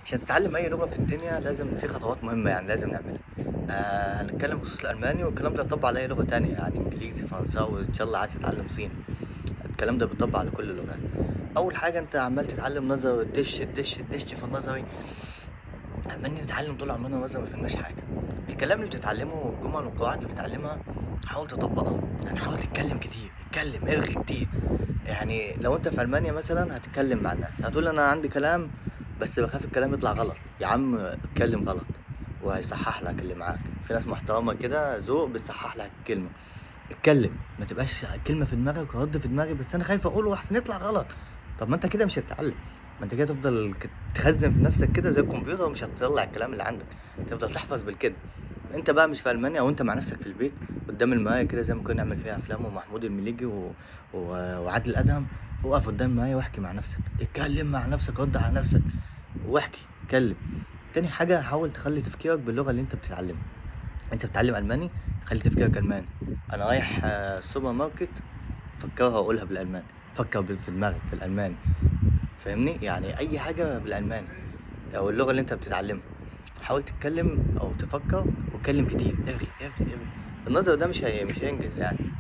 عشان تتعلم أي لغة في الدنيا لازم في خطوات مهمة يعني لازم نعملها. هنتكلم بخصوص الألماني والكلام ده يطبق على أي لغة تانية يعني إنجليزي، فرنساوي، إن شاء الله عايز تتعلم صيني، الكلام ده بيطبق على كل اللغات. أول حاجة أنت عمال تتعلم نظري الدش في النظري، عمالين نتعلم طول عمرنا نظري ما فهمناش حاجة. الكلام اللي بتتعلمه والجمل والقواعد اللي بتتعلمها حاول تطبقها، يعني حاول تتكلم كتير، اتكلم ارغي كتير. يعني لو انت في المانيا مثلا هتتكلم مع الناس هتقول انا عندي كلام بس بخاف الكلام يطلع غلط، يا عم اتكلم غلط وهيصحح لك اللي معاك، في ناس محترمه كده ذوق بتصحح لك الكلمه. اتكلم، ما تبقاش كلمه في دماغك ورد في دماغي بس انا خايف اقوله احسن يطلع غلط. طب ما انت كده مش هتتعلم، ما انت كده تفضل تخزن في نفسك كده زي الكمبيوتر ومش هتطلع الكلام اللي عندك، تفضل تحفظ بالكده. انت بقى مش في المانيا وانت مع نفسك في البيت قدام المرايه كده زي ما كنا نعمل فيها افلام ومحمود المليجي و... وعادل ادهم، وقف قدام المرايه واحكي مع نفسك، اتكلم مع نفسك، رد على نفسك واحكي اتكلم. تاني حاجه حاول تخلي تفكيرك باللغه اللي انت بتتعلمها. انت بتتعلم الماني، خلي تفكيرك الماني. انا رايح السوبر ماركت، فكرها واقولها بالالماني، فكر في دماغك بالالماني، فاهمني؟ يعني اي حاجه بالالماني او اللغه اللي انت بتتعلمها حاول تتكلم او تفكر واتكلم كتير، ارغي ارغي ارغي. النظر ده مش هينجز يعني.